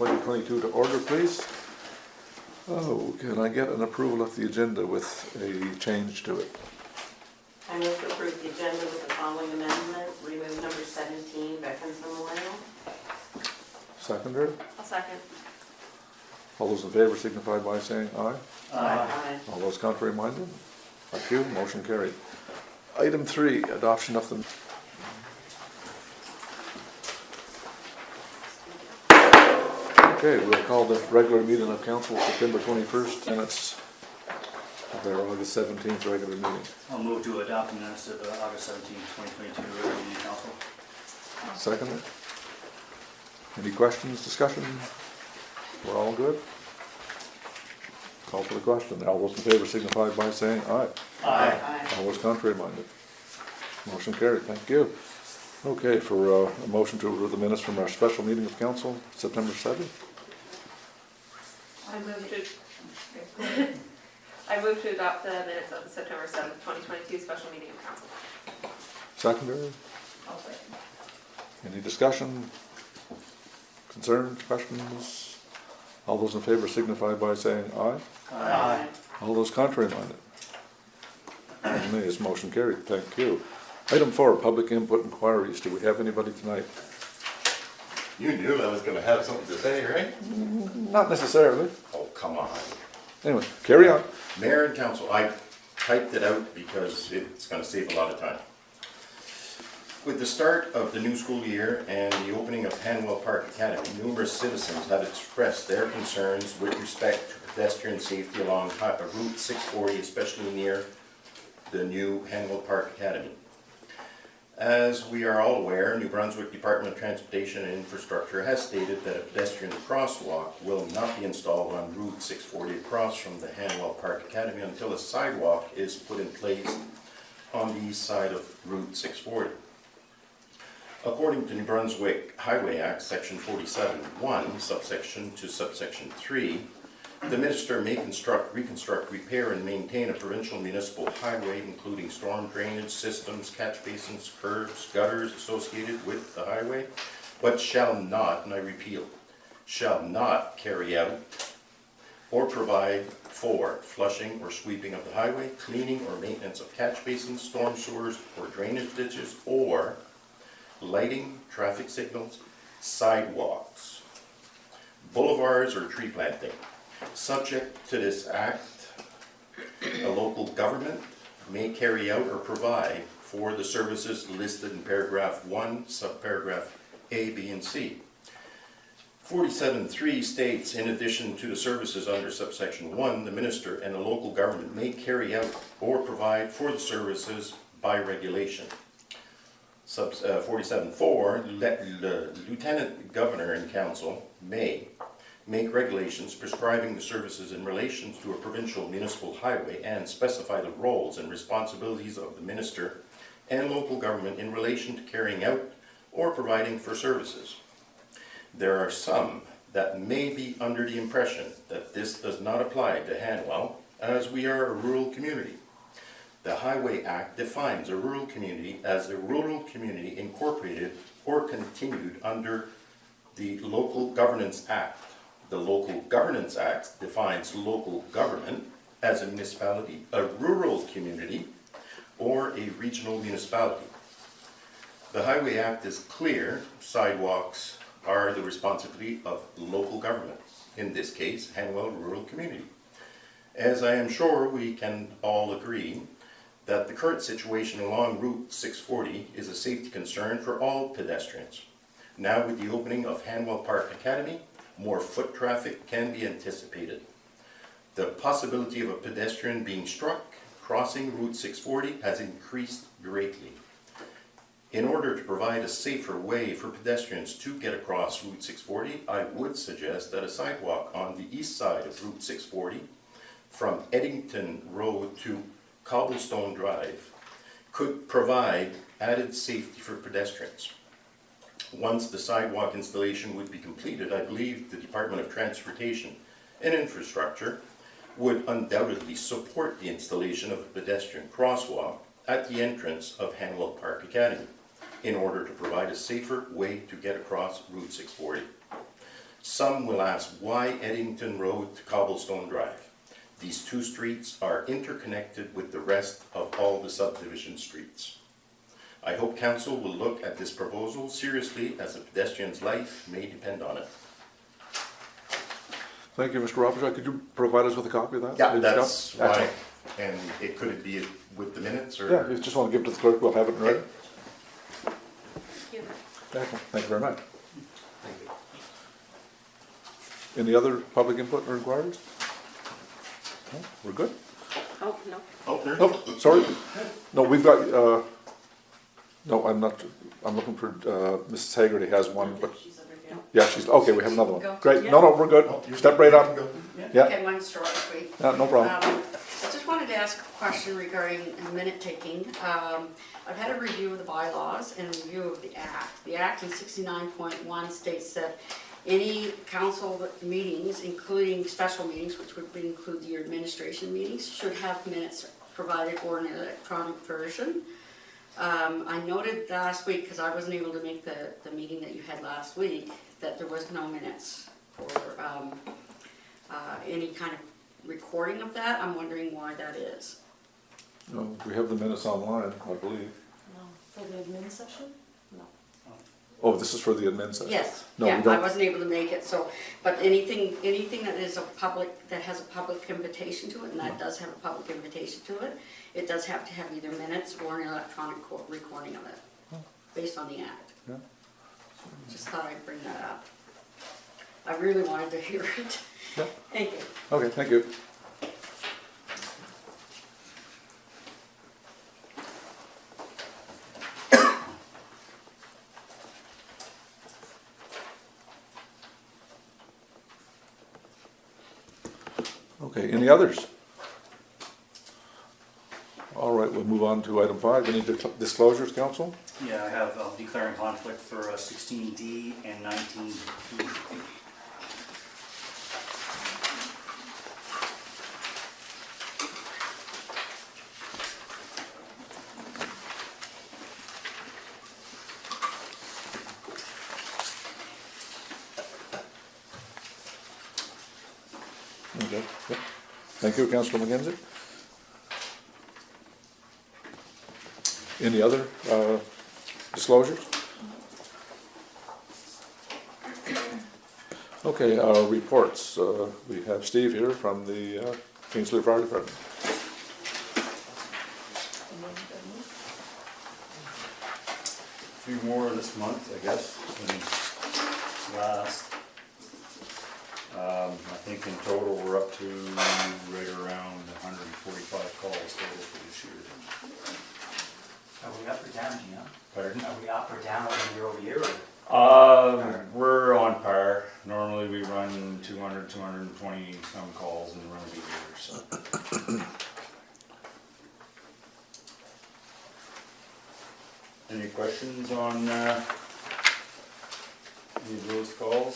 2022 to order, please. Oh, can I get an approval of the agenda with a change to it? I move to approve the agenda with the following amendment. Remove number 17, Veterans Memorial. Seconder? I'll second. All those in favor signify by saying aye. Aye. All those contrary minded? Thank you. Motion carried. Item 3, adoption of the... Okay, we'll call the regular meeting of council September 21st, and it's their August 17th regular meeting. I'll move to adopt the minutes of August 17th, 2022 regular meeting council. Second. Any questions, discussion? We're all good? Call for the question. All those in favor signify by saying aye. Aye. All those contrary minded? Motion carried. Thank you. Okay, for a motion to approve the minutes from our special meeting of council, September 7th. I move to adopt the minutes of the September 7th, 2022 special meeting of council. Secondary. I'll second. Any discussion? Concerns? Questions? All those in favor signify by saying aye. Aye. All those contrary minded? Nays. Motion carried. Thank you. Item 4, public input inquiries. Do we have anybody tonight? You knew I was going to have something to say, right? Not necessarily. Oh, come on. Anyway, carry on. Mayor and council, I typed it out because it's going to save a lot of time. With the start of the new school year and the opening of Hanwell Park Academy, numerous citizens have expressed their concerns with respect to pedestrian safety along Route 640, especially near the new Hanwell Park Academy. As we are all aware, New Brunswick Department of Transportation and Infrastructure has stated that a pedestrian crosswalk will not be installed on Route 640 across from the Hanwell Park Academy until a sidewalk is put in place on the east side of Route 640. According to New Brunswick Highway Act, Section 47(1), subsection to subsection 3, the minister may construct, reconstruct, repair, and maintain a provincial municipal highway, including storm drainage systems, catch basins, curbs, gutters associated with the highway, but shall not, and I repeat, shall not carry out or provide for flushing or sweeping of the highway, cleaning or maintenance of catch basins, storm sewers, or drainage ditches, or lighting, traffic signals, sidewalks, boulevards, or tree planting. Subject to this act, a local government may carry out or provide for the services listed in paragraph 1, subparagraph A, B, and C. 47.3 states, in addition to the services under subsection 1, the minister and the local government may carry out or provide for the services by regulation. 47.4, the Lieutenant Governor and Council may make regulations prescribing the services in relation to a provincial municipal highway and specify the roles and responsibilities of the minister and local government in relation to carrying out or providing for services. There are some that may be under the impression that this does not apply to Hanwell, as we are a rural community. The Highway Act defines a rural community as a rural community incorporated or continued under the Local Governance Act. The Local Governance Act defines local government as a municipality, a rural community, or a regional municipality. The Highway Act is clear. Sidewalks are the responsibility of local government, in this case, Hanwell Rural Community. As I am sure we can all agree that the current situation along Route 640 is a safety concern for all pedestrians. Now, with the opening of Hanwell Park Academy, more foot traffic can be anticipated. The possibility of a pedestrian being struck crossing Route 640 has increased greatly. In order to provide a safer way for pedestrians to get across Route 640, I would suggest that a sidewalk on the east side of Route 640 from Eddington Road to Cobblestone Drive could provide added safety for pedestrians. Once the sidewalk installation would be completed, I believe the Department of Transportation and Infrastructure would undoubtedly support the installation of a pedestrian crosswalk at the entrance of Hanwell Park Academy in order to provide a safer way to get across Route 640. Some will ask, why Eddington Road to Cobblestone Drive? These two streets are interconnected with the rest of all the subdivision streets. I hope council will look at this proposal seriously, as a pedestrian's life may depend on it. Thank you, Mr. Roberts. Could you provide us with a copy of that? Yeah, that's why, Excellent. and it could be with the minutes, or? Yeah, you just want to give it to the clerk, we'll have it ready. Okay. Excellent. Thank you very much. Thank you. Any other public input or inquiries? No, we're good? Oh, no. Oh, there. Oh, sorry. No, we've got, no, I'm not, I'm looking for, Mrs. Haggerty has one, but, She's over here. yeah, she's, okay, we have another one. Go. Great, Yeah. no, we're good. Oh, you- Step right up. Go. Yeah, Okay, mine's short and sweet. no problem. I just wanted to ask a question regarding minute taking. I've had a review of the bylaws and a review of the act. The act in 69.1 states that any council meetings, including special meetings, which would include your administration meetings, should have minutes provided or an electronic version. I noted last week, because I wasn't able to make the meeting that you had last week, that there was no minutes for any kind of recording of that. I'm wondering why that is. No, we have the minutes online, I believe. No, for the admin session? No. Oh, this is for the admin session? Yes, No, we yeah, I don't. wasn't able to make it, so, but anything that is a public, that has a public invitation to it, and that does have a public invitation to it, it does have to have either minutes or an electronic recording of it, based on the act. Yeah. Just thought I'd bring that up. I really wanted to hear it. Yeah. Thank you. Okay, thank you. Okay, any others? All right, we'll move on to item 5. Any disclosures, council? Yeah, I have declaring conflict for 16D and 19D. Okay, yeah. Thank you, Councilor McKenzie. Any other disclosures? Okay, reports. We have Steve here from the Kingsley Fire Department. Few more this month, I guess, than last. I think in total, we're up to right around 145 calls total for this year. Are we up or down, Gino? Pardon? Are we up or down year over year? We're on par. Normally we run 200, 220 some calls in the run of a year, so. Any questions on any of those calls?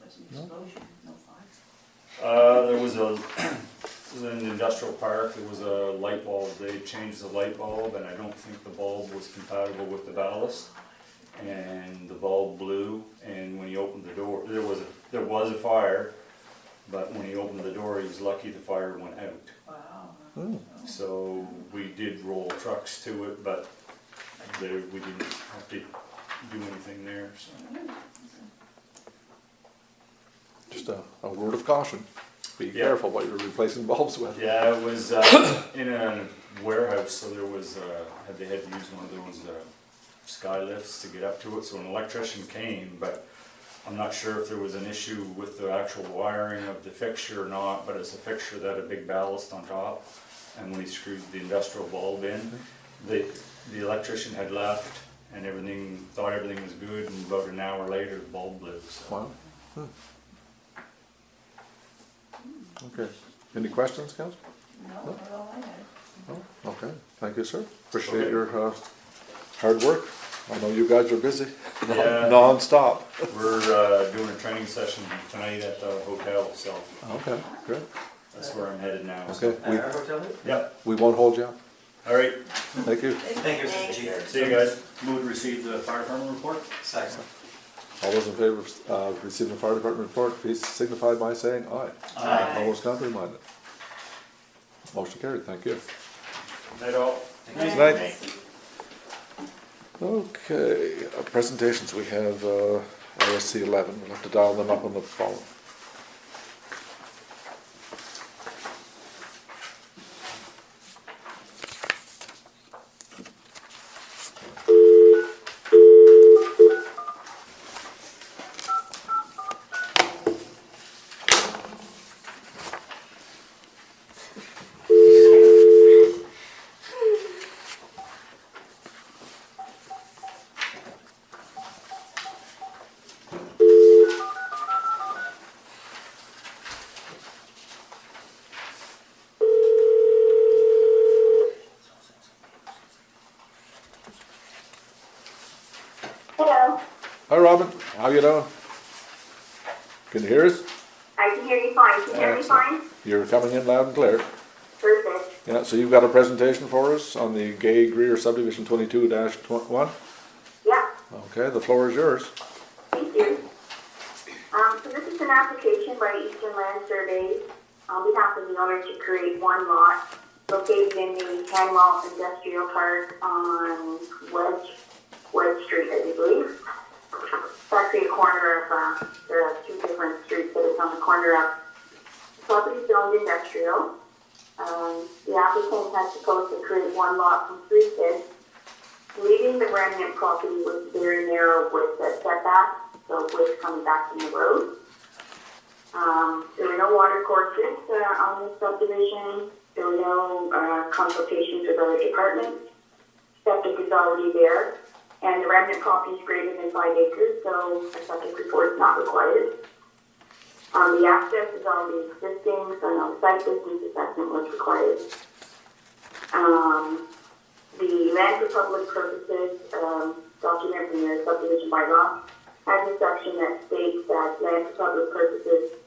There's an explosion, no fire. There was in the industrial park, there was a light bulb, they changed the light bulb, and I don't think the bulb was compatible with the ballast. And the bulb blew, and when he opened the door, there was a fire, but when he opened the door, he was lucky the fire went out. Wow. So we did roll trucks to it, but we didn't have to do anything there, so. Just a word of caution. Be Yeah. careful what you're replacing bulbs with. Yeah, it was in a warehouse, so there was, they had to use one of those sky lifts to get up to it, so an electrician came, but I'm not sure if there was an issue with the actual wiring of the fixture or not, but it's a fixture that had a big ballast on top, and when he screwed the industrial bulb in, the electrician had left, and thought everything was good, and about an hour later, the bulb blew, so. Wow. Okay. Any questions, Council? No, not all I had. No? Okay. Thank you, sir. Appreciate Okay. your hard work. I know you guys are busy. Yeah. Non-stop. We're doing a training session tonight at the hotel, so Okay, good. that's where I'm headed now. so. Okay, At our hotel? Yep. we won't hold you up. All right, Thank you. Thank you, Mr. Chief. see you guys. Move to receive the fire department report? Second. All those in favor of receiving the fire department report, please signify by saying aye. Aye. All those contrary minded. Motion carried, thank you. Night all. Thank you. Night. Okay, presentations, we have RSC 11, we'll have to dial them up on the phone. Hello, Hi Robin, how you doing? Can you hear us? I can hear you fine. Can you hear me Excellent. fine? You're coming in loud and clear. Perfect. Yeah, so you've got a presentation for us on the Gay Greer Subdivision 22-1? Yeah, Okay, the floor is yours. thank you. So this is an application by Eastern Land Surveys on behalf of the owner to create one lot located in the Canwell Industrial Park on Wedge Street, I do believe. It's actually a corner of, there are two different streets, but it's on the corner of property zoned industrial. The applicant has proposed to create one lot from 3 kids, leaving the remnant property with very narrow with the setback, so width coming back from the road. There were no water courses on this subdivision. There were no consultations with other departments. Septic is already there, and the remnant property is greater than 5 acres, so a septic report is not required. The access is already existing, so no site distance assessment was required. The land for public purposes document from the subdivision bylaw has a section that states that land for public purposes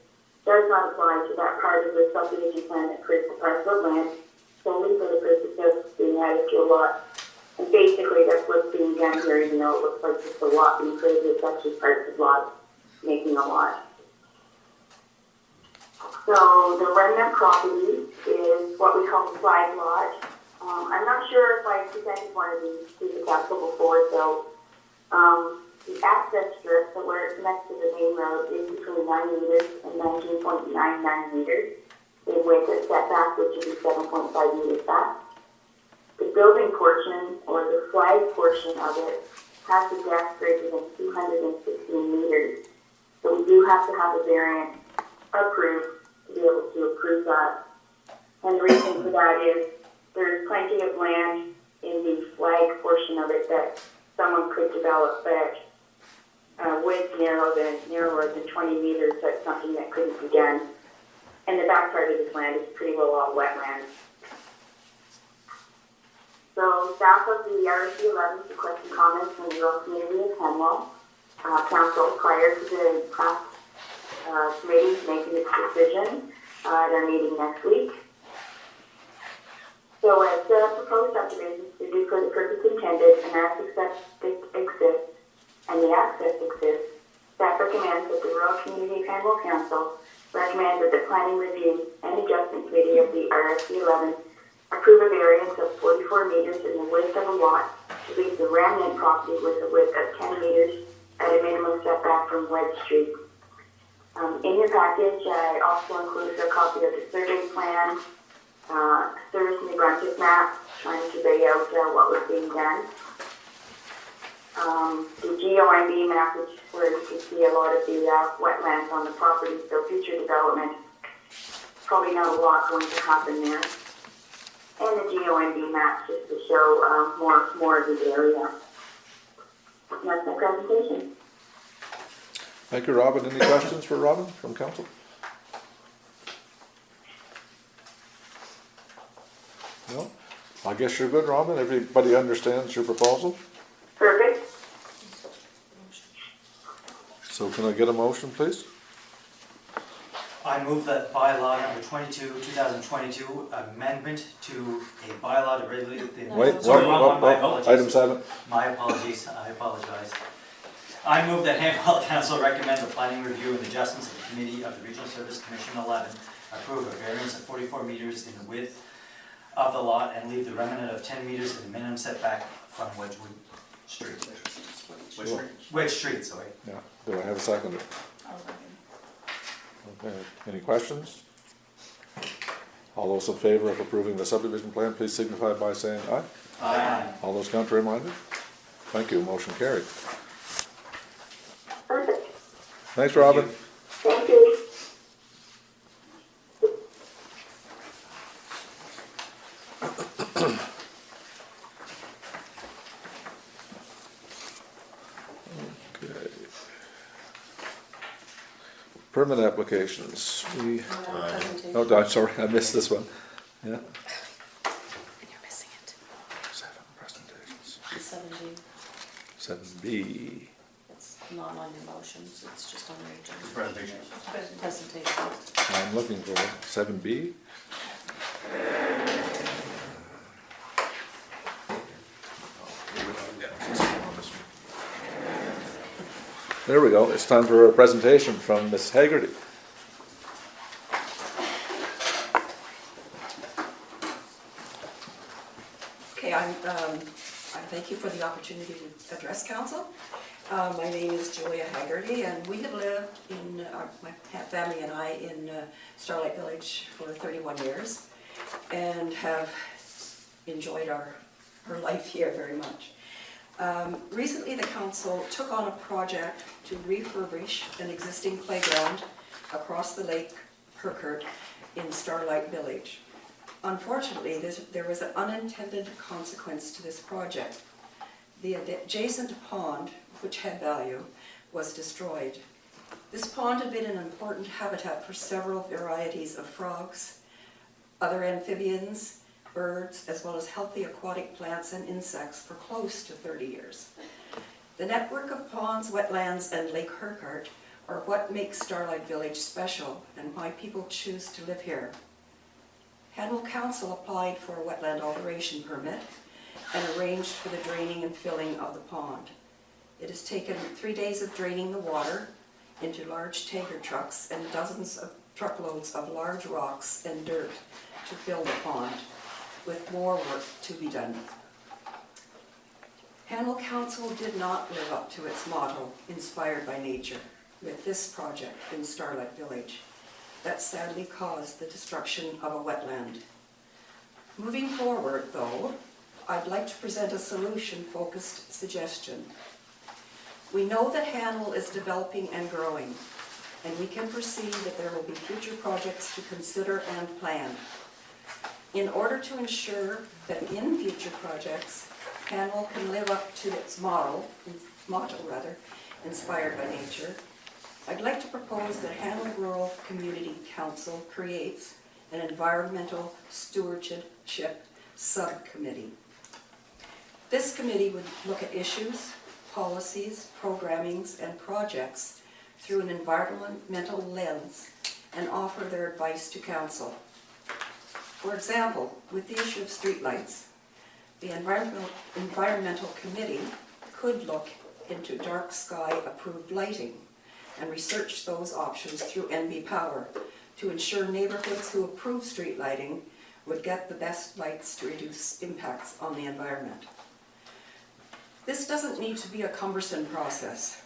does not apply to that part of the subdivision plan that creates the parcel of land solely for the purpose of being added to a lot. And basically that's what's being done here, even though it looks like just a lot being created, it's actually part of the lot making a lot. So the remnant property is what we call the flag lot. I'm not sure if I presented one of these to the council before, so the access strip, so where it's next to the main road, is between 9 meters and 19.99 meters in width of setback, which would be 7.5 meters back. The building portion, or the flag portion of it, has a depth greater than 216 meters. So we do have to have a variance approved to be able to approve that. And the reason for that is there's plenty of land in the flag portion of it that someone could develop, but with narrower than 20 meters, that's something that couldn't be done. And the back part of this land is pretty well all wetlands. So staff of the RSC 11 requesting comments from the rural community of Canwell Council prior to the past committee making its decision at our meeting next week. So as proposed subdivisions to do for the purpose intended and as exists and the access exists, staff recommends that the Rural Community Canwell Council recommend that the Planning Review and Adjustment Committee of the RSC 11 approve a variance of 44 meters in the width of a lot to leave the remnant property with a width of 10 meters at a minimum setback from Wedge Street. In your package, I also included a copy of the survey plan, Service New Brunswick map, trying to lay out what was being done. The GOMB map, which is where you can see a lot of the wetlands on the property, so future development, probably not a lot going to happen there. And the GOMB map just to show more of the area. And that's my presentation. Thank you, Robin. Any questions for Robin from council? No? I guess you're good, Robin. Everybody understands your proposal? Perfect. So can I get a motion, please? I I move that bylaw number 22, 2022, amendment to a bylaw to regulate the... Wait, Sorry, whoa, wrong whoa, one, my whoa. apologies. Item 7. My apologies, I apologize. I move that Hanwell Council recommend the planning review and adjustments of the Committee of the Regional Service Commission 11 approve a variance of 44 meters in the width of the lot and leave the remnant of 10 meters in the minimum setback from Wedgewood Street. Wedge Street, sorry. Yeah, do I have a second? Okay, any questions? All those in favor of approving the subdivision plan, please signify by saying aye. Aye. All those contrary-minded? Thank you, motion carried. Perfect. Thanks, Robin. Thank you. Okay. Permit applications, we, oh, I'm sorry, I missed this one. Yeah. And you're missing it. 7 presentations. It's 7G. 7B. It's not on your motions, it's just on your agenda. Presentation. Presentation. I'm looking for 7B. There we go, it's time for a presentation from Ms. Haggerty. Okay, I thank you for the opportunity to address council. My name is Julia Haggerty, and we have lived in, my family and I, in Starlight Village for 31 years, and have enjoyed our life here very much. Recently, the council took on a project to refurbish an existing playground across the lake, Herkert, in Starlight Village. Unfortunately, there was an unintended consequence to this project. The adjacent pond, which had value, was destroyed. This pond had been an important habitat for several varieties of frogs, other amphibians, birds, as well as healthy aquatic plants and insects for close to 30 years. The network of ponds, wetlands, and Lake Herkert are what makes Starlight Village special and why people choose to live here. Hanwell Council applied for a wetland alteration permit and arranged for the draining and filling of the pond. It has taken 3 days of draining the water into large tanker trucks and dozens of truckloads of large rocks and dirt to fill the pond, with more work to be done. Hanwell Council did not live up to its motto, inspired by nature, with this project in Starlight Village. That sadly caused the destruction of a wetland. Moving forward, though, I'd like to present a solution-focused suggestion. We know that Hanwell is developing and growing, and we can foresee that there will be future projects to consider and plan. In order to ensure that in future projects, Hanwell can live up to its motto, inspired by nature, I'd like to propose that Hanwell Rural Community Council creates an environmental stewardship subcommittee. This committee would look at issues, policies, programmings, and projects through an environmental lens and offer their advice to council. For example, with the issue of streetlights, the environmental committee could look into dark sky approved lighting and research those options through NB Power to ensure neighborhoods who approve street lighting would get the best lights to reduce impacts on the environment. This doesn't need to be a cumbersome process.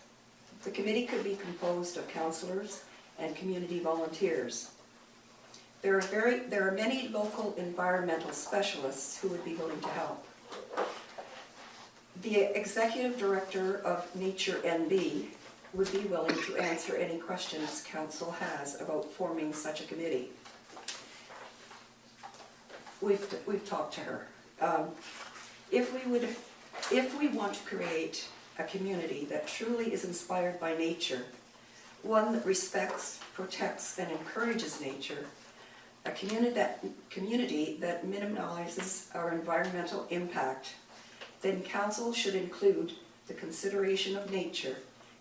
The committee could be composed of councillors and community volunteers. There are many local environmental specialists who would be willing to help. The Executive Director of Nature NB would be willing to answer any questions council has about forming such a committee. We've talked to her. If we want to create a community that truly is inspired by nature, one that respects, protects, and encourages nature, a community that minimizes our environmental impact, then council should include the consideration of nature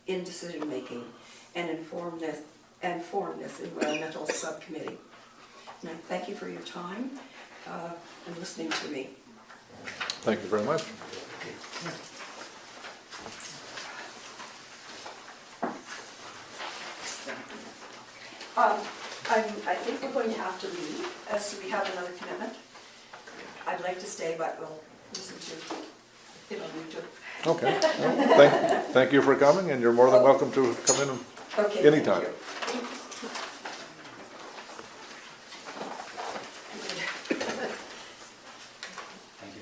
in decision-making and and form this environmental subcommittee. And I thank you for your time and listening to me. Thank you very much. I think we're going to have to leave as we have another commitment. I'd like to stay, but we'll listen to if I need to. Okay. Well, thank you for coming, and you're more than welcome to come in Okay, anytime. thank you. Thank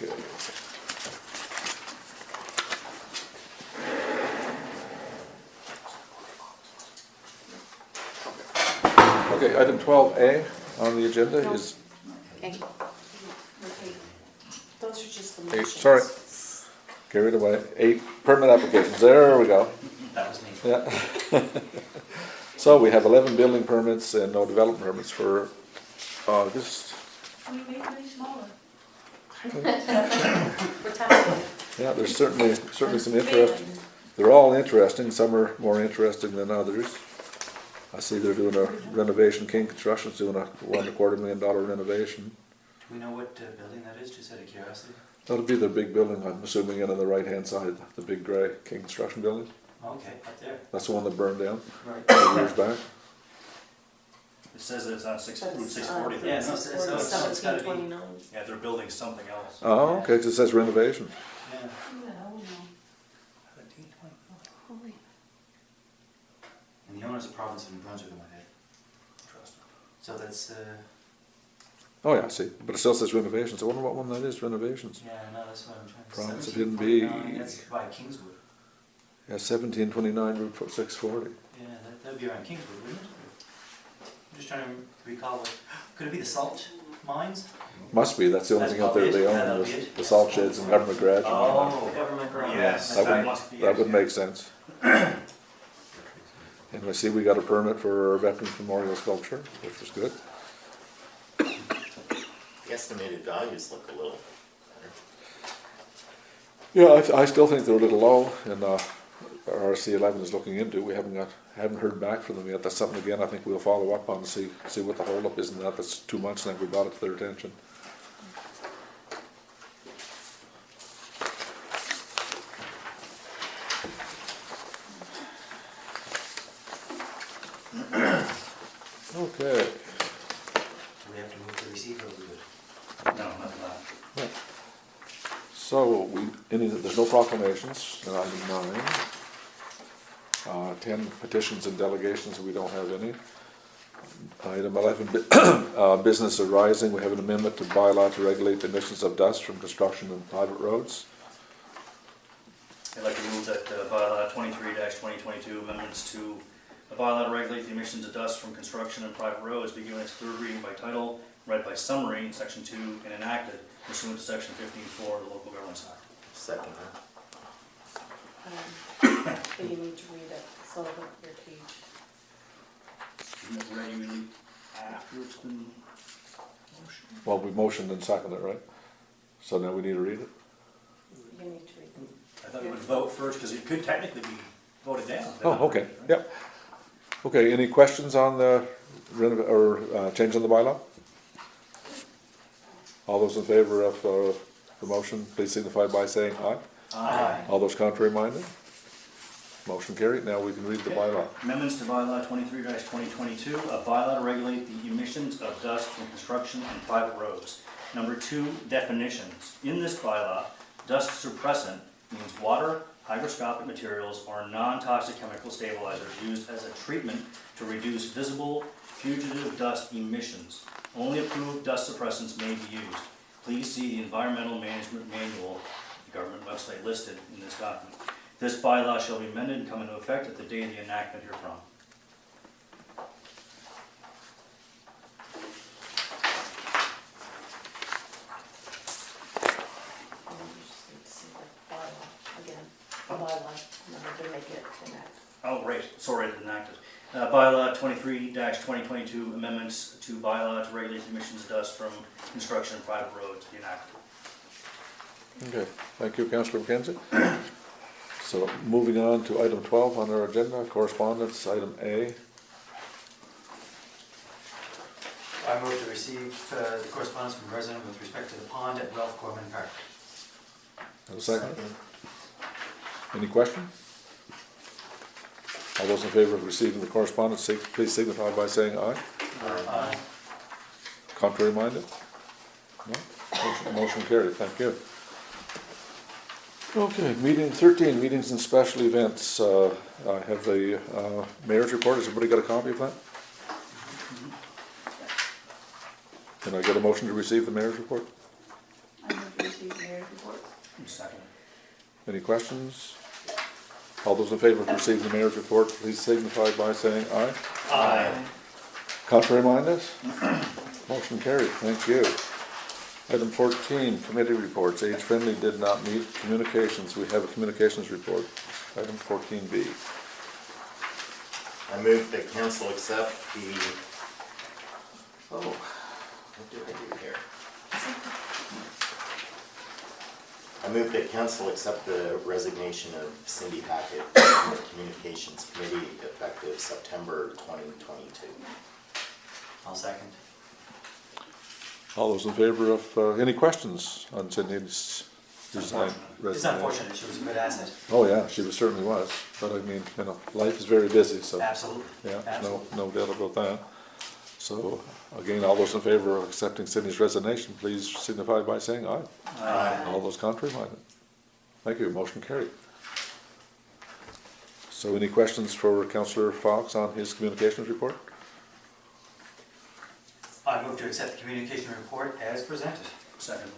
you. Okay. Okay, item 12A on the agenda is, Okay. Those are just the Eight, motions. sorry. carried away, 8 permit applications, there we go. That was me. Yeah. So we have 11 building permits and no development permits for August. We made it any smaller. We're talented. Yeah, there's certainly some interest. They're all interesting, some are more interesting than others. I see they're doing a renovation, King Construction's doing a $1.25 million renovation. Do we know what building that is, just out of curiosity? That'll be the big building, I'm assuming, in on the right-hand side, the big gray King Construction building. Okay, up there. That's the one that burned down Right. a few years back. It says that it's on six, That's, Route 640. Yeah, no, so it's gotta be- 1729. Yeah, they're building something else. Oh, okay, 'cause it says renovation. Yeah. Holy. And the owner's a province of New Brunswick in my head. So that's, Oh yeah, I see, but it still says renovations, I wonder what one that is, renovations. yeah, no, that's what I'm trying to say. Province of Hidden Bay. That's by Kingswood. Yeah, 1729 Route 640. Yeah, that'd be around Kingswood, wouldn't it? I'm just trying to recall what, could it be the salt mines? Must be, that's the only That's thing out there they probably it. own, That'll is be it. the salt sheds and government garage. Oh, Government ground. Yes, that that would- must be That it. would make sense. And I see we got a permit for our Veterans Memorial sculpture, which was good. The estimated values look a little better. Yeah, I still think they're a little low, and RC11 is looking into. We haven't heard back from them yet. That's something again I think we'll follow up on and see what the holdup is in that. That's 2 months now we brought it to their attention. Okay. do we have to move to receive or we good? No, not that. So there's no proclamations in item 9. 10 petitions and delegations, we don't have any. Item 11, business arising, we have an amendment to bylaw to regulate the emissions of dust from construction and private roads. I'd like to move that bylaw 23-2022 amendments to the bylaw to regulate the emissions of dust from construction and private roads be given its third reading by title, read by summary in section 2, and enacted pursuant to section 15(4) of the Local Governments Act. Second. But you need to read it, so that your page. Isn't it ready really after it's been motioned? Well, we motioned and seconded it, right? So now we need to read it? You need to read it. I thought we would vote first, because it could technically be voted down. Oh, okay, yep. Okay, any questions on the change on the bylaw? All those in favor of the motion, please signify by saying aye. Aye. All those contrary minded? Motion carried, now we can read the bylaw. Amendments to bylaw 23-2022, a bylaw to regulate the emissions of dust from construction and private roads. Number 2, definitions. In this bylaw, dust suppressant means water, hygroscopic materials, or non-toxic chemical stabilizers used as a treatment to reduce visible fugitive dust emissions. Only approved dust suppressants may be used. Please see the Environmental Management Manual, the government website listed in this document. This bylaw shall be amended and come into effect at the date of the enactment herefrom. And then you just need to see the bylaw again, the bylaw, and then to make it enact. Oh, right, sorry, it enacted. Bylaw 23-2022, amendments to bylaw to regulate the emissions of dust from construction and private roads be enacted. Okay, thank you, Councillor McKenzie. So moving on to item 12 on our agenda, correspondence, item A. I move to receive the correspondence from a resident with respect to the pond at Ralph Gorman Park. Have a second? Any question? All those in favor of receiving the correspondence, please signify by saying aye. Aye. Contrary minded? No? Motion carried, thank you. Okay, meeting 13, meetings and special events. I have the mayor's report. Has everybody got a copy of that? Can I get a motion to receive the mayor's report? I move to receive the mayor's report. Second. Any questions? All those in favor of receiving the mayor's report, please signify by saying aye. Aye. Contrary minded? Motion carried, thank you. Item 14, committee reports. Age Friendly did not meet. Communications, we have a communications report. Item 14B. I move that council accept the, what do I do here? I move that council accept the resignation of Cindy Hackett from the Communications Committee effective September 2022. I'll second. All those in favor of, any questions on Cindy's resignation? It's unfortunate, she was a good asset. Oh, yeah, she certainly was, but I mean, you know, life is very busy, so. Absolutely. Yeah, Absolutely. no doubt about that. So, again, all those in favor of accepting Cindy's resignation, please signify by saying aye. Aye. All those contrary minded? Thank you, motion carried. So any questions for Councillor Fox on his communications report? I move to accept the communication report as presented. Second.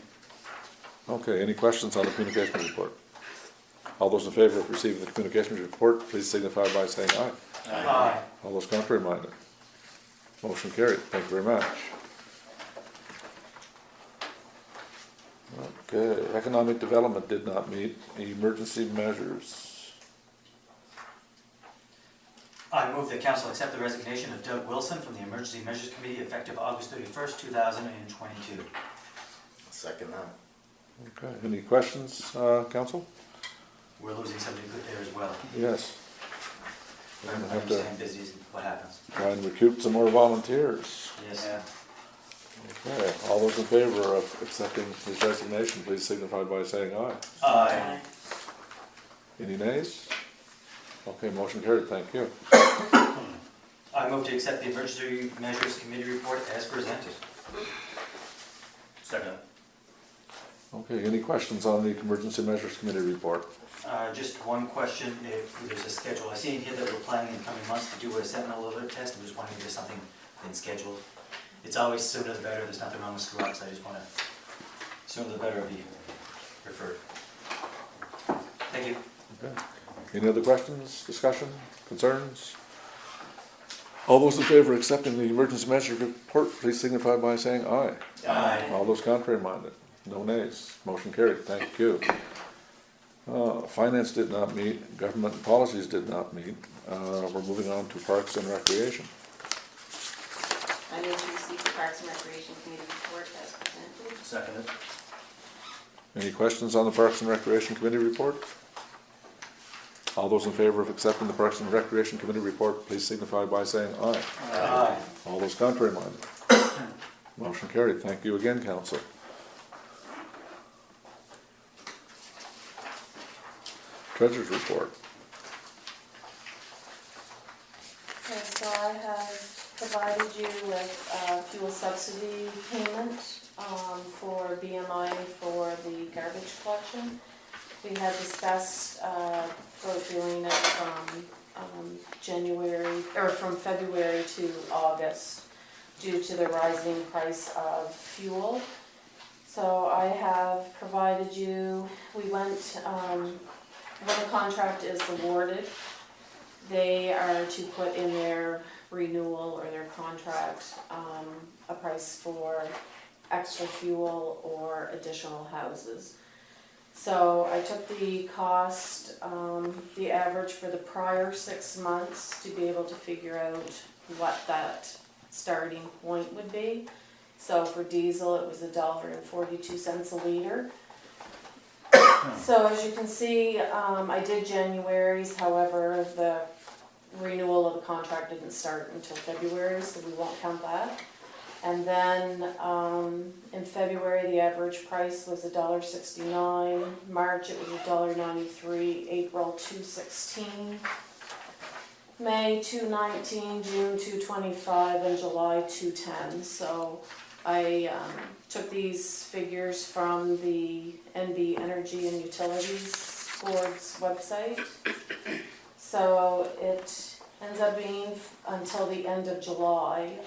Okay, any questions on the communications report? All those in favor of receiving the communications report, please signify by saying aye. Aye. All those contrary minded? Motion carried, thank you very much. Okay, economic development did not meet. Emergency measures. I move that council accept the resignation of Doug Wilson from the Emergency Measures Committee effective August 31st, 2022. Second that. Okay, any questions, council? We're losing somebody good there as well. Yes. I We're gonna have to understand busy is what happens. try and recruit some more volunteers. Yes. Okay, all those in favor of accepting his resignation, please signify by saying aye. Aye. Any nays? Okay, motion carried, thank you. I move to accept the Emergency Measures Committee report as presented. Second. Okay, any questions on the Emergency Measures Committee report? Just one question, if there's a schedule. I see in here that we're planning in coming months to do a sentinel alert test. I'm just wondering if there's something been scheduled. It's always sooner the better. There's nothing wrong with screw-ups. I just want to, sooner the better be referred. Thank you. Okay. Any other questions, discussion, concerns? All those in favor of accepting the Emergency Measures report, please signify by saying aye. Aye. All those contrary minded? No nays. Motion carried, thank you. Finance did not meet, government and policies did not meet. We're moving on to Parks and Recreation. I move to receive the Parks and Recreation Committee report as presented. Seconded. Any questions on the Parks and Recreation Committee report? All those in favor of accepting the Parks and Recreation Committee report, please signify by saying aye. Aye. All those contrary minded? Motion carried. Thank you again, Council. Treasurer's report. Okay, so I have provided you with fuel subsidy payment for BMI for the garbage collection. We had discussed about doing it from January, or from February to August due to the rising price of fuel. So I have provided you, we went, when the contract is awarded, they are to put in their renewal or their contract a price for extra fuel or additional houses. So I took the cost, the average for the prior 6 months to be able to figure out what that starting point would be. So for diesel, it was $1.42 a liter. So as you can see, I did January's, however, the renewal of the contract didn't start until February, so we won't count that. And then, in February, the average price was $1.69, March it was $1.93, April $2.16, May $2.19, June $2.25, and July $2.10. So I took these figures from the NB Energy and Utilities Board's website. So it ends up being until the end of July,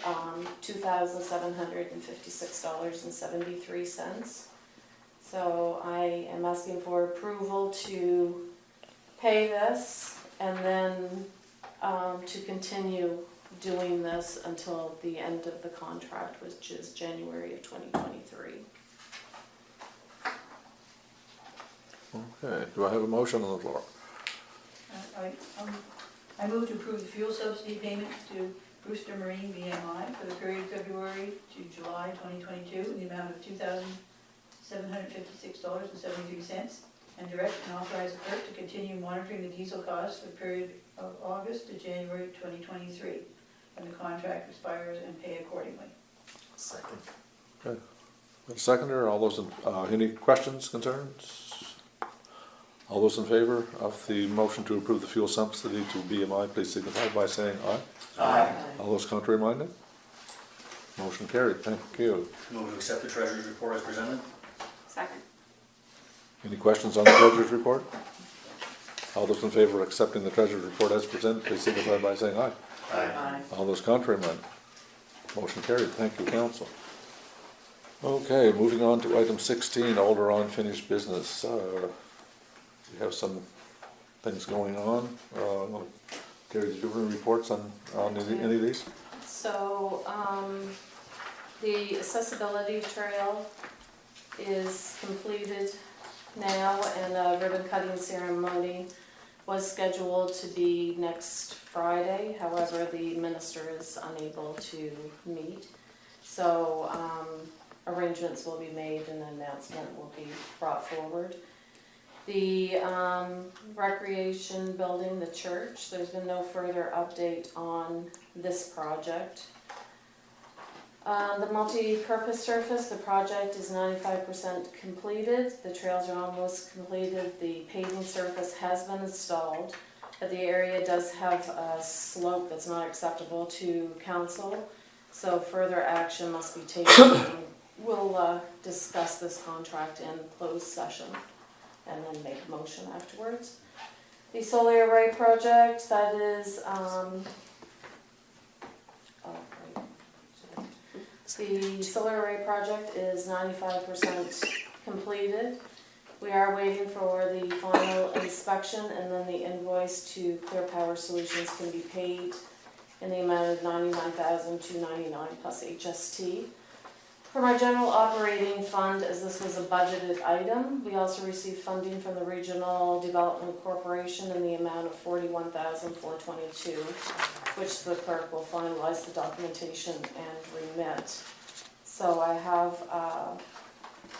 $2,756.73. So I am asking for approval to pay this and then to continue doing this until the end of the contract, which is January of 2023. Okay, do I have a motion on the floor? I move to approve the fuel subsidy payment to Brewster Marine BMI for the period February to July 2022 in the amount of $2,756.73, and direct and authorize the clerk to continue monitoring the diesel costs for the period of August to January 2023, when the contract expires, and pay accordingly. Second. Okay. A seconder, all those in, any questions, concerns? All those in favor of the motion to approve the fuel subsidy to BMI, please signify by saying aye. Aye. All those contrary minded? Motion carried, thank you. Move to accept the treasurer's report as presented. Second. Any questions on the treasurer's report? All those in favor of accepting the treasurer's report as presented, please signify by saying aye. Aye. All those contrary minded? Motion carried, thank you, council. Okay, moving on to item 16, older unfinished business. We have some things going on. Gary, did you have any reports on any of these? So, the accessibility trail is completed now, and a ribbon cutting ceremony was scheduled to be next Friday. However, the minister is unable to meet. So, arrangements will be made and an announcement will be brought forward. The recreation building, the church, there's been no further update on this project. The multi-purpose surface, the project is 95% completed. The trails are almost completed. The paving surface has been installed, but the area does have a slope that's not acceptable to council. So further action must be taken. We'll discuss this contract in closed session and then make a motion afterwards. The solar array project, that is, the solar array project is 95% completed. We are waiting for the final inspection, and then the invoice to Clear Power Solutions can be paid in the amount of $99,299 plus HST. For my general operating fund, as this was a budgeted item, we also received funding from the Regional Development Corporation in the amount of $41,422, which the clerk will finalize the documentation and remit. So I have a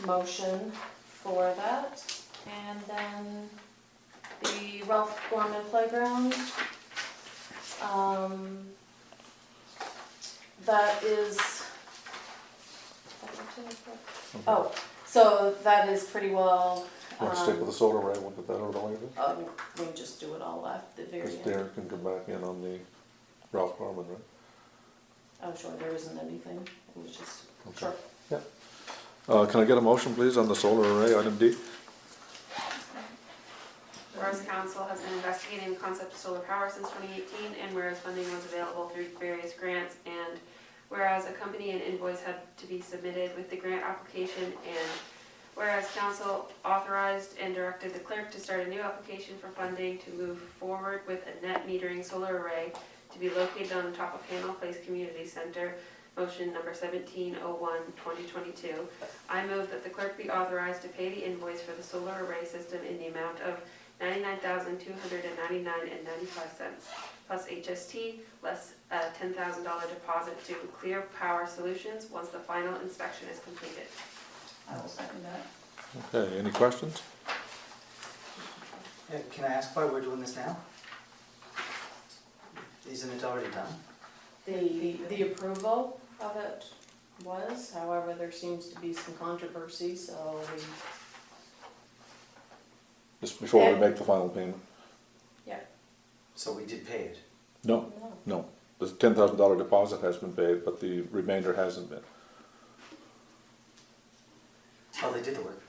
motion for that. And then the Ralph Gorman Playground, that is, oh, so that is pretty well. Want to stick with the solar array, we'll get that over the way of it? We can just do it all at the very Because end. Darren can come back in on the Ralph Norman, right? Oh, sure, there isn't anything, it was just, Okay. sure. Yeah. Can I get a motion, please, on the solar array, item D? Whereas council has been investigating the concept of solar power since 2018, and whereas funding was available through various grants, and whereas a company and invoice had to be submitted with the grant application, and whereas council authorized and directed the clerk to start a new application for funding to move forward with a net metering solar array to be located on the top of Hamel Place Community Center, motion number 1701/2022. I move that the clerk be authorized to pay the invoice for the solar array system in the amount of $99,299.95 plus HST, less a $10,000 deposit to Clear Power Solutions once the final inspection is completed. I will second that. Okay, any questions? Can I ask why we're doing this now? Isn't it already done? The approval of it was, however, there seems to be some controversy, so we, Just before we make the final payment? So we did pay it. No, no. no. The $10,000 deposit has been paid, but the remainder hasn't been. Oh, they did the work.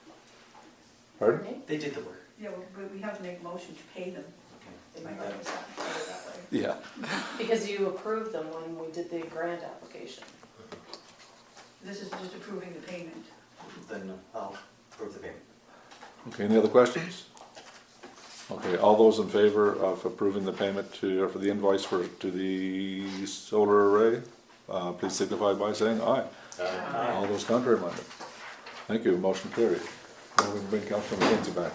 Pardon? Okay. They did the work. Yeah, we have to make a motion to pay them. They might like us to pay it that way. Yeah. Because you approved them when we did the grant application. This is just approving the payment. Then I'll approve the payment. Okay, any other questions? Okay, all those in favor of approving the payment for the invoice to the solar array, please signify by saying aye. Aye. All those contrary minded. Thank you, motion carried. Now we can bring Councilor McKenzie back.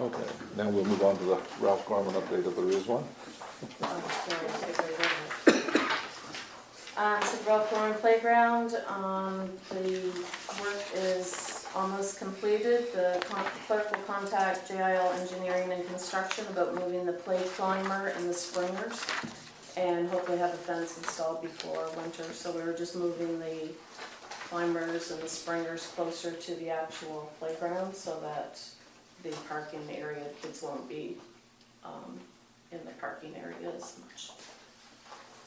Okay, now we'll move on to the Ralph Gorman update if there is one. So Ralph Lauren Playground, the work is almost completed. The clerk will contact JIL Engineering and Construction about moving the play climber and the springers, and hopefully have the fence installed before winter. So we were just moving the climbers and the springers closer to the actual playground so that the parking area, kids won't be in the parking area as much.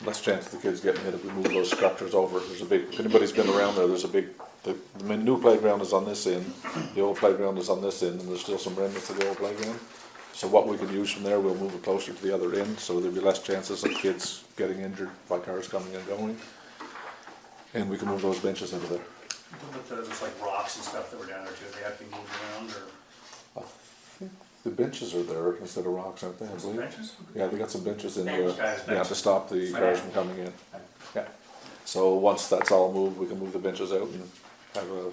Less chance of the kids getting hit if we move those structures over. There's a big, if anybody's been around there, there's a big, the new playground is on this end, the old playground is on this end, and there's still some remnants of the old playground. So what we can use from there, we'll move it closer to the other end, so there'll be less chances of kids getting injured by cars coming and going. And we can move those benches into there. But there's like rocks and stuff that were down there too, they have to be moved around or? The benches are there instead of rocks, aren't they, I believe? Benches? Yeah, they got some benches in there, Benches. yeah, to stop the cars from coming in. Yeah. So once that's all moved, we can move the benches out and have a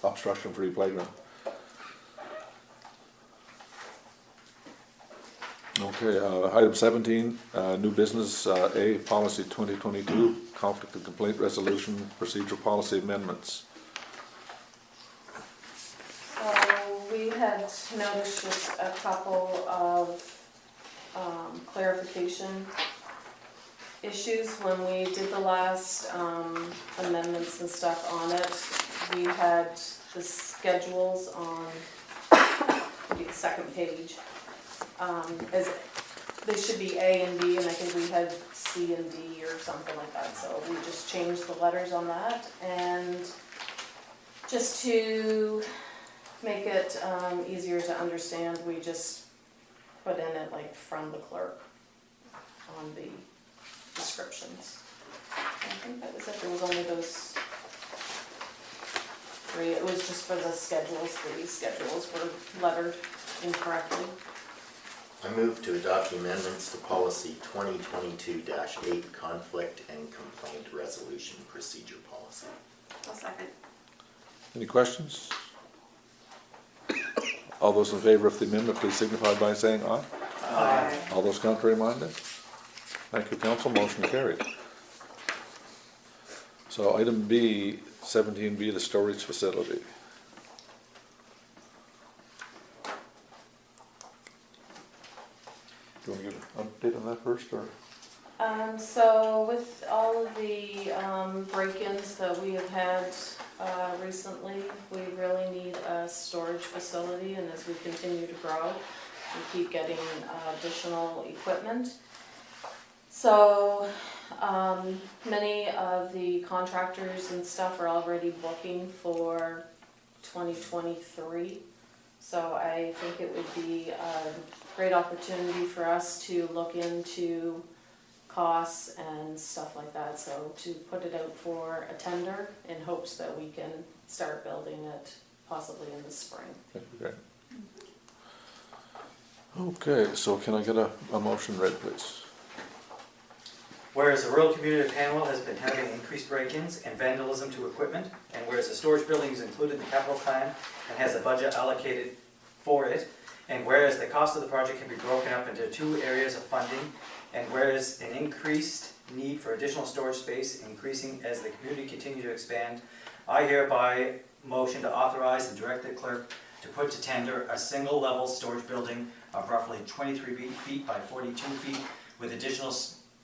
obstruction-free playground. Okay, item 17, new business, A, policy 2022, conflict and complaint resolution, procedure policy amendments. So we had noticed just a couple of clarification issues when we did the last amendments and stuff on it. We had the schedules on maybe the second page. As they should be A and B, and I think we had C and D or something like that. So we just changed the letters on that, and just to make it easier to understand, we just put in it like from the clerk on the descriptions. I think that was it. There was only those three. It was just for the schedules. The schedules were lettered incorrectly. I move to adopt the amendments to policy 2022-8, conflict and complaint resolution procedure policy. I'll second. Any questions? All those in favor of the amendment, please signify by saying aye. Aye. All those contrary minded? Thank you, council, motion carried. So item B, 17B, the storage facility. Do you want to give an update on that first, or? So with all of the break-ins that we have had recently, we really need a storage facility, and as we continue to grow, we keep getting additional equipment. So many of the contractors and stuff are already booking for 2023. So I think it would be a great opportunity for us to look into costs and stuff like that. So to put it out for a tender in hopes that we can start building it possibly in the spring. Okay. Okay, so can I get a motion read, please? Whereas the rural community of Hanwell has been having increased break-ins and vandalism to equipment, and whereas the storage building is included in the capital plan and has a budget allocated for it, and whereas the cost of the project can be broken up into two areas of funding, and whereas an increased need for additional storage space increasing as the community continues to expand, I hereby motion to authorize and direct the clerk to put to tender a single-level storage building of roughly 23 feet by 42 feet with additional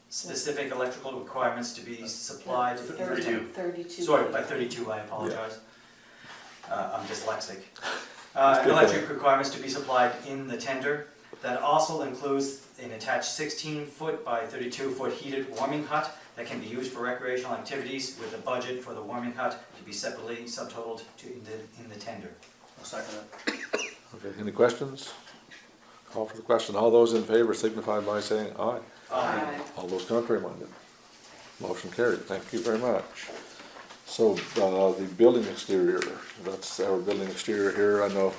specific electrical requirements to be supplied. 32. Sorry, by 32, I apologize. I'm dyslexic. Electric requirements to be supplied in the tender. That also includes an attached 16-foot by 32-foot heated warming hut that can be used for recreational activities with a budget for the warming hut to be separately subtotaled in the tender. I'll second it. Okay, any questions? Call for the question. All those in favor signify by saying aye. Aye. All those contrary minded. Motion carried. Thank you very much. So, the building exterior, that's our building exterior here. I know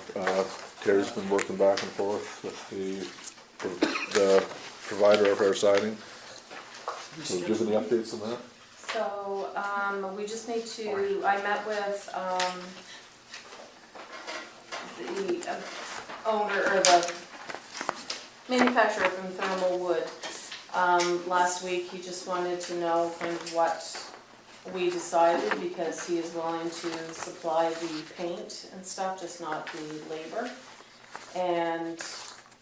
Terry's been working back and forth with the provider of our siding. So do you have any updates on that? So, we just need to, I met with, the owner, or the manufacturer from Thermal Wood. Last week, he just wanted to know kind of what we decided, because he is willing to supply the paint and stuff, just not the labor. And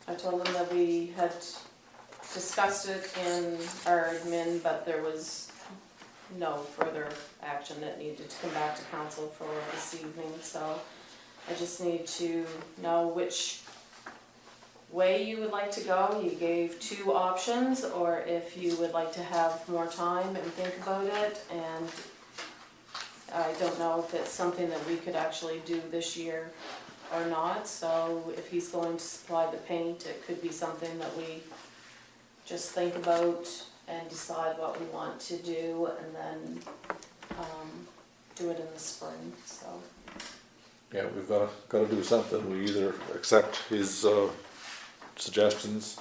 I told him that we had discussed it in our admin, but there was no further action that needed to come back to council for this evening. So I just need to know which way you would like to go. He gave 2 options, or if you would like to have more time and think about it. And I don't know if it's something that we could actually do this year or not. So if he's going to supply the paint, it could be something that we just think about and decide what we want to do, and then do it in the spring. So Yeah, we've got to do something. We either accept his suggestions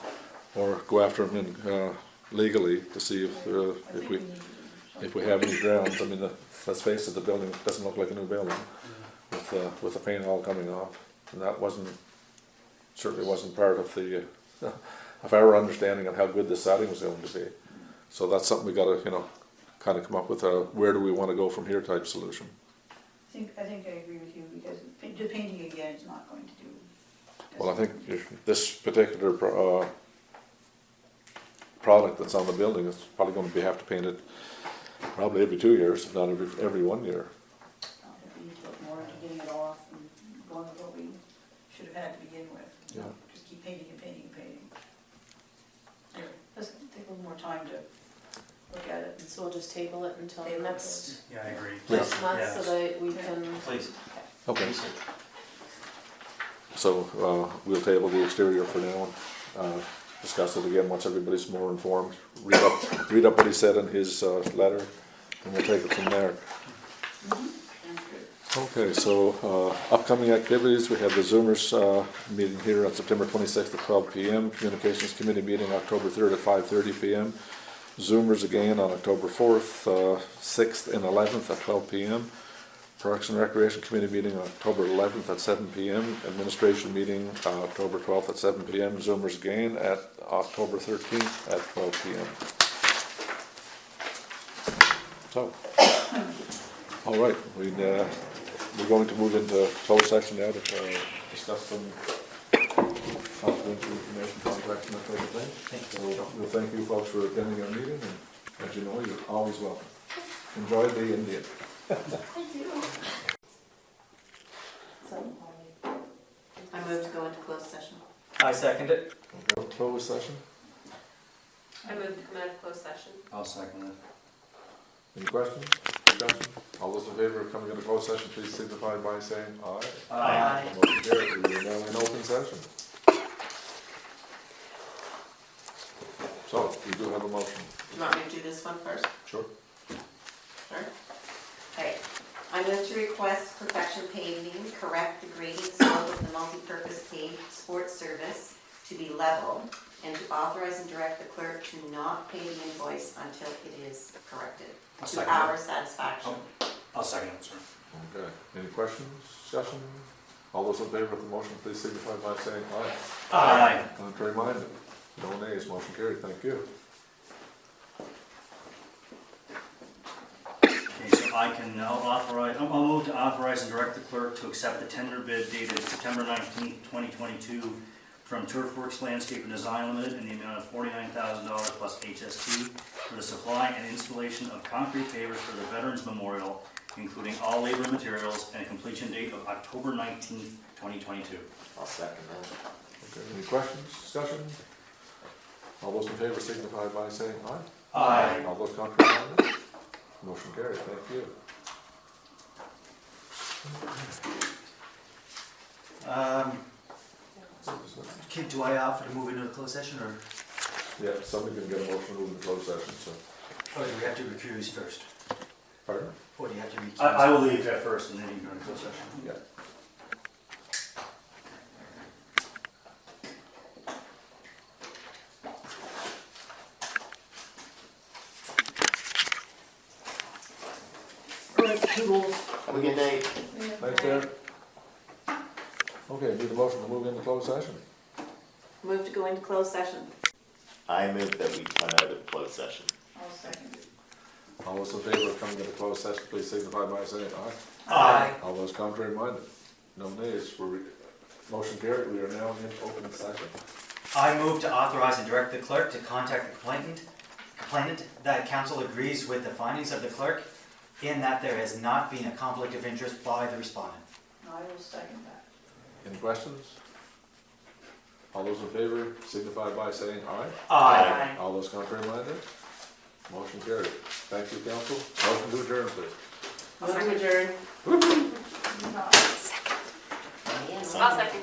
or go after him legally to see if we have any grounds. I mean, let's face it, the building doesn't look like a new building with the paint all coming off, and that certainly wasn't part of the of our understanding of how good the siding was going to be. So that's something we got to kind of come up with a where do we want to go from here type solution. I think I agree with you, because the painting again is not going to do. Well, I think this particular product that's on the building is probably going to have to paint it probably every 2 years, if not every 1 year. I think we need to look more into getting it off and going with what we should have had to begin with. Yeah. Just keep painting and painting and painting. Let's take a little more time to look at it. so we'll just table it until Table it. next Yeah, I agree. month, Yeah. so that we can. Please. Okay. So we'll table the exterior for now and discuss it again once everybody's more informed. Read up what he said in his letter, and we'll take it from there. Okay, so upcoming activities, we have the Zoomers meeting here on September 26th at 12 p.m. Communications Committee meeting October 3rd at 5:30 p.m. Zoomers again on October 4th, 6th and 11th at 12 p.m. Parks and Recreation Committee meeting October 11th at 7 p.m. Administration meeting October 12th at 7 p.m. Zoomers again at October 13th at 12 p.m. So, all right, we're going to move into closed session now to discuss some confidential information, contracts, and that type of thing. So we'll thank you folks for attending our meeting, and as you know, you're always welcome. Enjoy the Indian. So, I move to go into closed session. I second it. Okay, closed session. I move to come out of closed session. I'll second it. Any questions? Discussion? All those in favor of coming into closed session, please signify by saying aye. Aye. Motion carried. We are now in open session. So, we do have a motion. Do you want me to do this one first? Sure. Sure. Okay. I'm going to request Perfection Paving correct the grading slope of the multi-purpose paved sports service to be level, and to authorize and direct the clerk to not pay the invoice until it is corrected, I'll to second our it. satisfaction. I'll second it, sir. Okay. Any questions, discussion? All those in favor of the motion, please signify by saying aye. Aye. Contrary minded? No nays. Motion carried. Thank you. I can now I'll move to authorize and direct the clerk to accept the tender bid dated September 19th, 2022 from Turfworks Landscape and Design Limited in the amount of $49,000 plus HST for the supply and installation of concrete pavers for the Veterans Memorial, including all labor and materials, and a completion date of October 19th, 2022. I'll second that. Okay, any questions, discussion? All those in favor signify by saying aye. Aye. All those contrary minded? Motion carried, thank you. Do I offer to move into the closed session, or Yeah, somebody can get a motion to move into closed session, so. or do we have to recuse first? Pardon? Or do you have to recuse? I will leave at first and then you can go into closed session. Yeah. Have a good day. Thanks, Derek. Okay, need a motion to move into closed session. Move to go into closed session. I move that we come out of closed session. I'll second it. All those in favor of coming into closed session, please signify by saying aye. Aye. All those contrary minded? No nays. Motion carried, we are now in open session. I move to authorize and direct the clerk to contact the complainant that council agrees with the findings of the clerk in that there has not been a conflict of interest by the respondent. I will second that. Any questions? All those in favor signify by saying aye. Aye. All those contrary minded? Motion carried. Thank you, council. Motion to adjourn, please. Move to adjourn. No. I'll second.